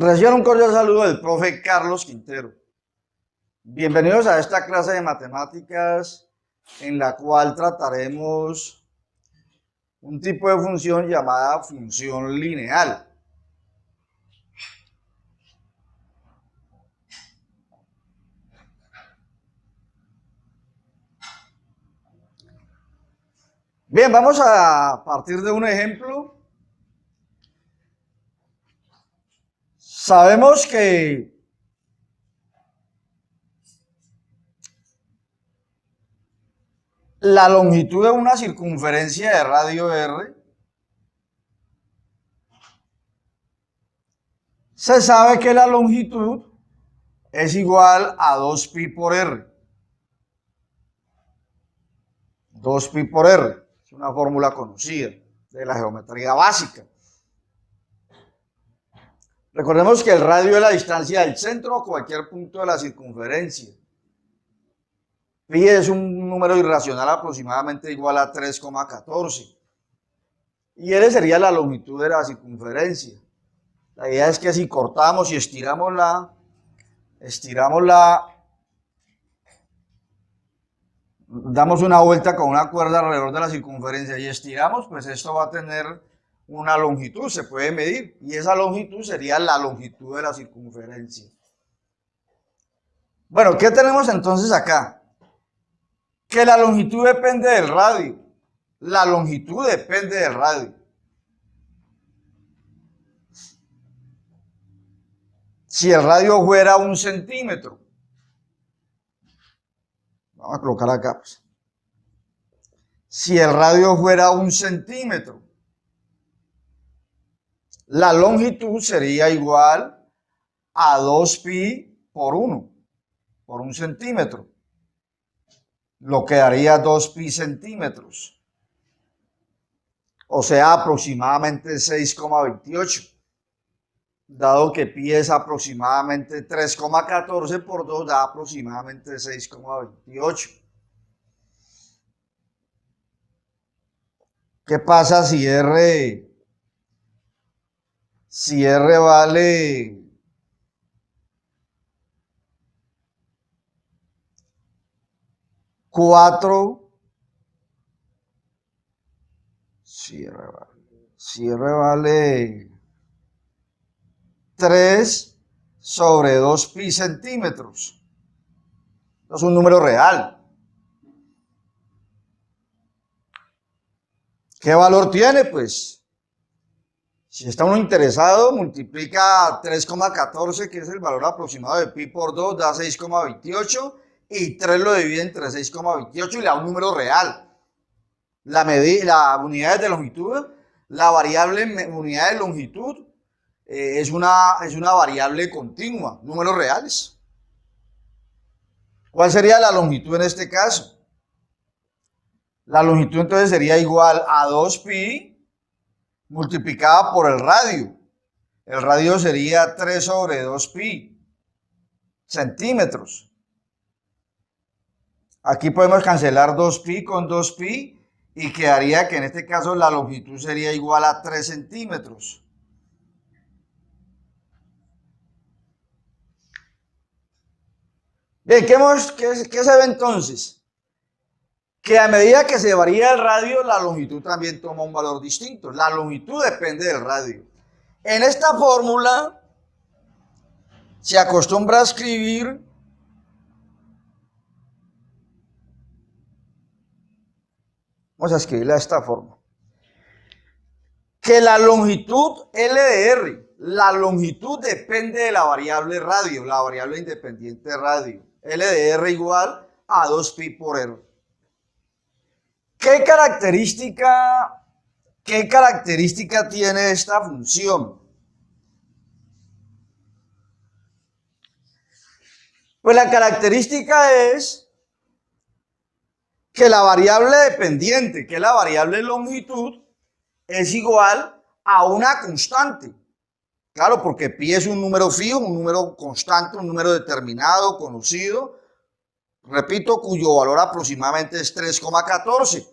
Reciban un cordial saludo del profe Carlos Quintero. Bienvenidos a esta clase de matemáticas en la cual trataremos un tipo de función llamada función lineal. Bien, vamos a partir de un ejemplo. Sabemos que la longitud de una circunferencia de radio R se sabe que la longitud es igual a 2pi por R. 2pi por R es una fórmula conocida de la geometría básica. Recordemos que el radio es la distancia del centro a cualquier punto de la circunferencia. Pi es un número irracional aproximadamente igual a 3,14. Y L sería la longitud de la circunferencia. La idea es que si cortamos y estiramos damos una vuelta con una cuerda alrededor de la circunferencia y estiramos, pues esto va a tener una longitud, se puede medir, y esa longitud sería la longitud de la circunferencia. Bueno, ¿qué tenemos entonces acá? Que la longitud depende del radio. La longitud depende del radio. Si el radio fuera 1 centímetro, vamos a colocar acá, pues. Si el radio fuera 1 centímetro, la longitud sería igual a 2pi por 1 centímetro. Lo que daría 2pi centímetros. O sea, aproximadamente 6,28. Dado que pi es aproximadamente 3,14 por 2 da aproximadamente 6,28. ¿Qué pasa si R vale 4? Si R vale 3 sobre 2pi centímetros. Es un número real. ¿Qué valor tiene? Pues, si está uno interesado, multiplica 3,14, que es el valor aproximado de pi por 2, da 6,28, y 3 lo divide entre 6,28 y le da un número real. La unidad de longitud, la variable unidad de longitud, es una variable continua, números reales. ¿Cuál sería la longitud en este caso? La longitud entonces sería igual a 2pi multiplicada por el radio. El radio sería 3 sobre 2pi centímetros. Aquí podemos cancelar 2pi con 2pi y quedaría que en este caso la longitud sería igual a 3 centímetros. Bien, ¿qué se ve entonces? Que a medida que se varía el radio, la longitud también toma un valor distinto. La longitud depende del radio. En esta fórmula se acostumbra a escribir vamos a escribirla de esta forma. Que la longitud L de R, la longitud depende de la variable radio, la variable independiente radio. L de R igual a 2pi por R. ¿Qué característica tiene esta función? Pues la característica es que la variable dependiente, que es la variable longitud, es igual a una constante. Claro, porque pi es un número fijo, un número constante, un número determinado, conocido, repito, cuyo valor aproximadamente es 3,14.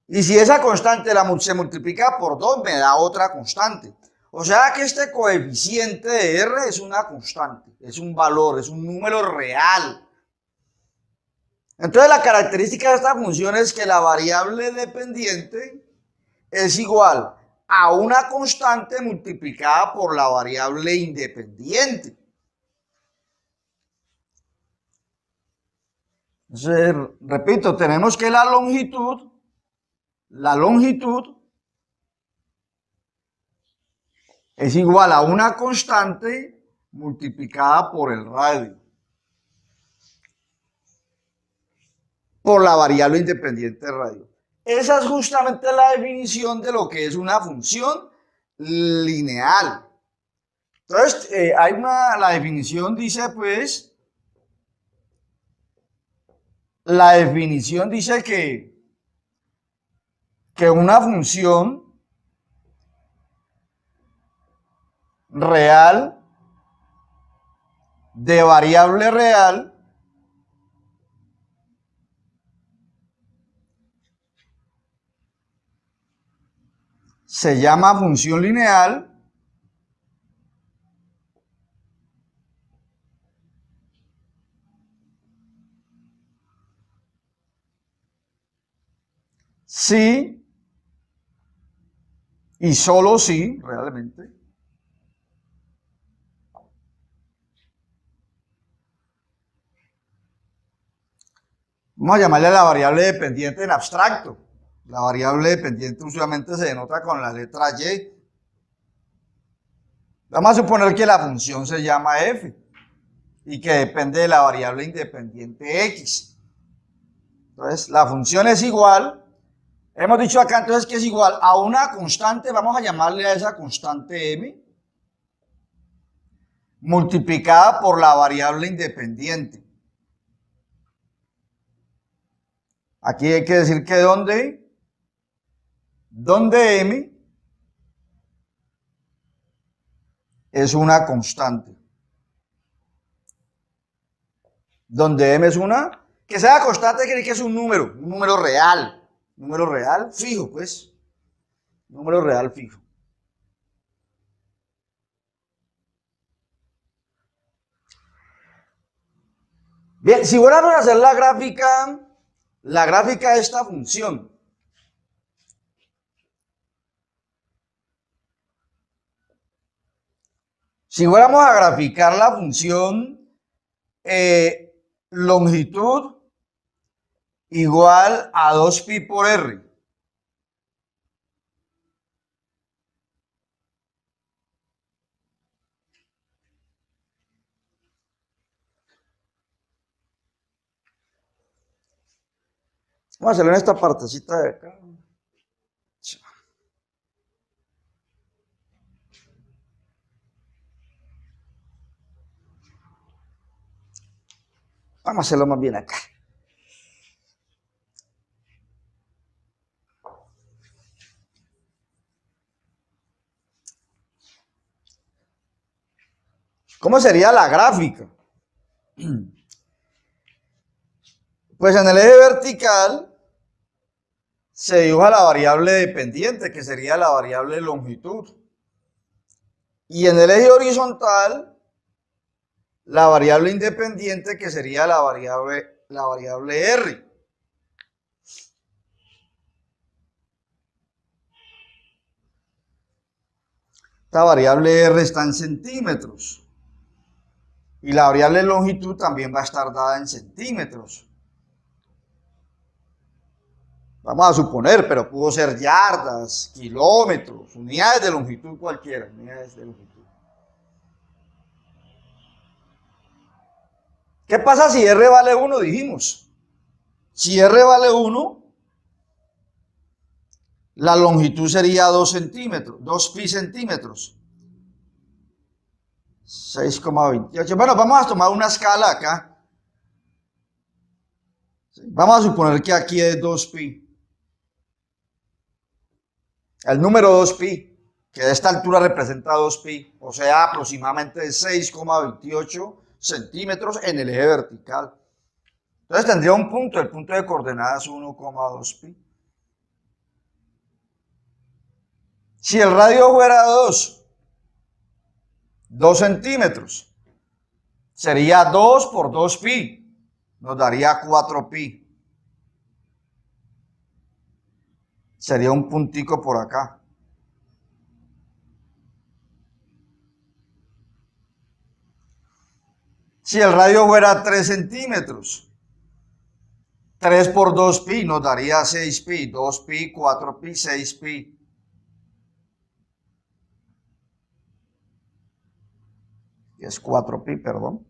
Y si esa constante se multiplica por 2, me da otra constante. O sea que este coeficiente de R es una constante, es un valor, es un número real. Entonces la característica de esta función es que la variable dependiente es igual a una constante multiplicada por la variable independiente. Entonces, repito, tenemos que la longitud es igual a una constante multiplicada por el radio, por la variable independiente de radio. Esa es justamente la definición de lo que es una función lineal. Entonces, la definición dice pues, la definición dice que una función real de variable real se llama función lineal si y solo si realmente vamos a llamarle a la variable dependiente en abstracto. La variable dependiente usualmente se denota con la letra Y. Vamos a suponer que la función se llama f y que depende de la variable independiente x. Entonces, la función es igual, hemos dicho acá entonces que es igual a una constante, vamos a llamarle a esa constante m, multiplicada por la variable independiente. Aquí hay que decir que donde m es una constante. Donde m es una, que sea constante quiere decir que es un número real fijo, pues, número real fijo. Bien, si fuéramos a hacer la gráfica de esta función, si fuéramos a graficar la función longitud igual a 2pi por r, vamos a hacerlo en esta partecita de acá. Vamos a hacerlo más bien acá. ¿Cómo sería la gráfica? Pues en el eje vertical se dibuja la variable dependiente, que sería la variable longitud. Y en el eje horizontal, la variable independiente, que sería la variable R. Esta variable R está en centímetros. Y la variable longitud también va a estar dada en centímetros. Vamos a suponer, pero pudo ser yardas, kilómetros, unidades de longitud cualquiera, unidades de longitud. ¿Qué pasa si R vale 1? Dijimos. Si R vale 1, la longitud sería 2 centímetros, 2pi centímetros. 6,28. Bueno, vamos a tomar una escala acá. Vamos a suponer que aquí es 2pi. El número 2pi, que de esta altura representa 2pi, o sea, aproximadamente 6,28 centímetros en el eje vertical. Entonces tendría un punto, el punto de coordenadas 1,2pi. Si el radio fuera 2, 2 centímetros. Sería 2 por 2 pi. Nos daría 4 pi. Sería un puntico por acá. Si el radio fuera 3 centímetros, 3 por 2 pi nos daría 6 pi. 2 pi, 4 pi, 6 pi. Es 4 pi, perdón.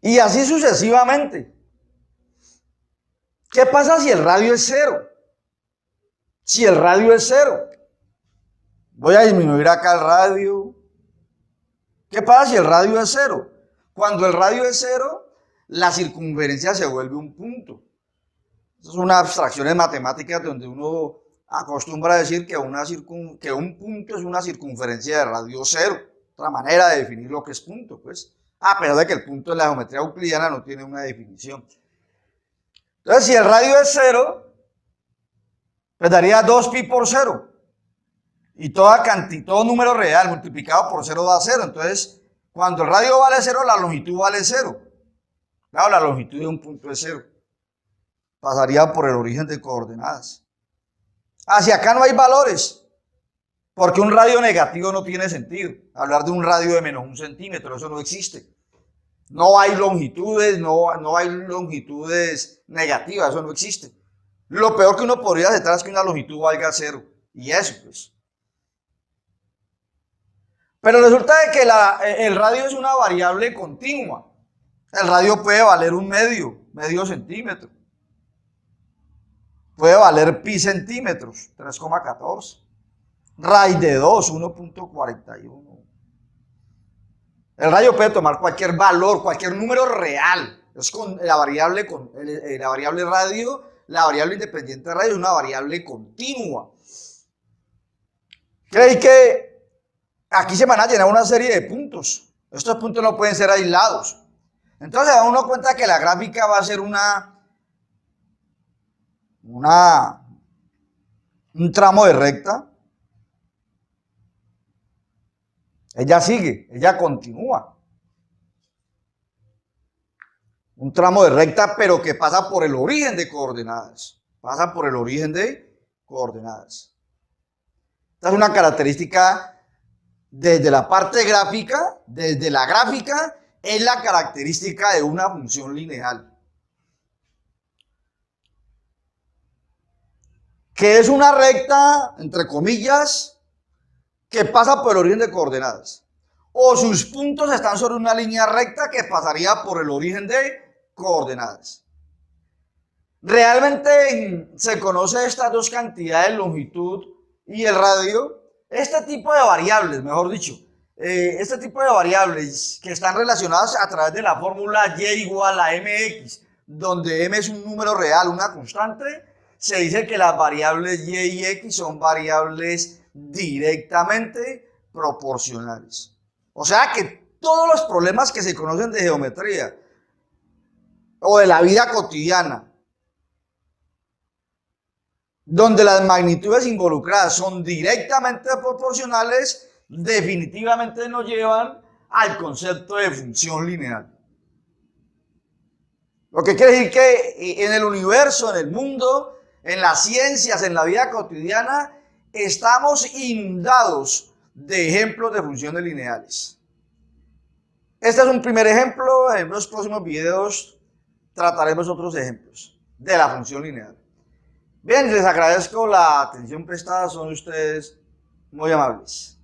Y así sucesivamente. ¿Qué pasa si el radio es cero? Si el radio es cero. Voy a disminuir acá el radio. ¿Qué pasa si el radio es cero? Cuando el radio es cero, la circunferencia se vuelve un punto. Eso es una abstracción en matemáticas donde uno acostumbra a decir que un punto es una circunferencia de radio cero. Otra manera de definir lo que es punto, pues. A pesar de que el punto en la geometría euclidiana no tiene una definición. Entonces, si el radio es cero, pues daría 2 pi por cero. Y todo número real multiplicado por 0 da 0. Entonces, cuando el radio vale 0, la longitud vale 0. Claro, la longitud de un punto es 0. Pasaría por el origen de coordenadas. Hacia acá no hay valores, porque un radio negativo no tiene sentido. Hablar de un radio de menos 1 centímetro, eso no existe. No hay longitudes, no hay longitudes negativas, eso no existe. Lo peor que uno podría aceptar es que una longitud valga 0. Y eso, pues. Pero resulta de que el radio es una variable continua. El radio puede valer medio centímetro. Puede valer pi centímetros, 3,14. Raíz de 2, 1,41. El radio puede tomar cualquier valor, cualquier número real. Es con la variable radio, la variable independiente de radio es una variable continua. Quiere decir que aquí se van a llenar una serie de puntos. Estos puntos no pueden ser aislados. Entonces se da uno cuenta que la gráfica va a ser un tramo de recta. Ella sigue, ella continúa. Un tramo de recta, pero que pasa por el origen de coordenadas. Pasa por el origen de coordenadas. Esta es una característica desde la parte gráfica, desde la gráfica, es la característica de una función lineal. Que es una recta, entre comillas, que pasa por el origen de coordenadas. O sus puntos están sobre una línea recta que pasaría por el origen de coordenadas. Realmente se conoce estas dos cantidades, longitud y el radio, este tipo de variables, mejor dicho, este tipo de variables que están relacionadas a través de la fórmula y igual a mx, donde m es un número real, una constante, se dice que las variables y y x son variables directamente proporcionales. O sea que todos los problemas que se conocen de geometría o de la vida cotidiana, donde las magnitudes involucradas son directamente proporcionales, definitivamente nos llevan al concepto de función lineal. Lo que quiere decir que en el universo, en el mundo, en las ciencias, en la vida cotidiana, estamos inundados de ejemplos de funciones lineales. Este es un primer ejemplo. En los próximos videos trataremos otros ejemplos de la función lineal. Bien, les agradezco la atención prestada, son ustedes muy amables.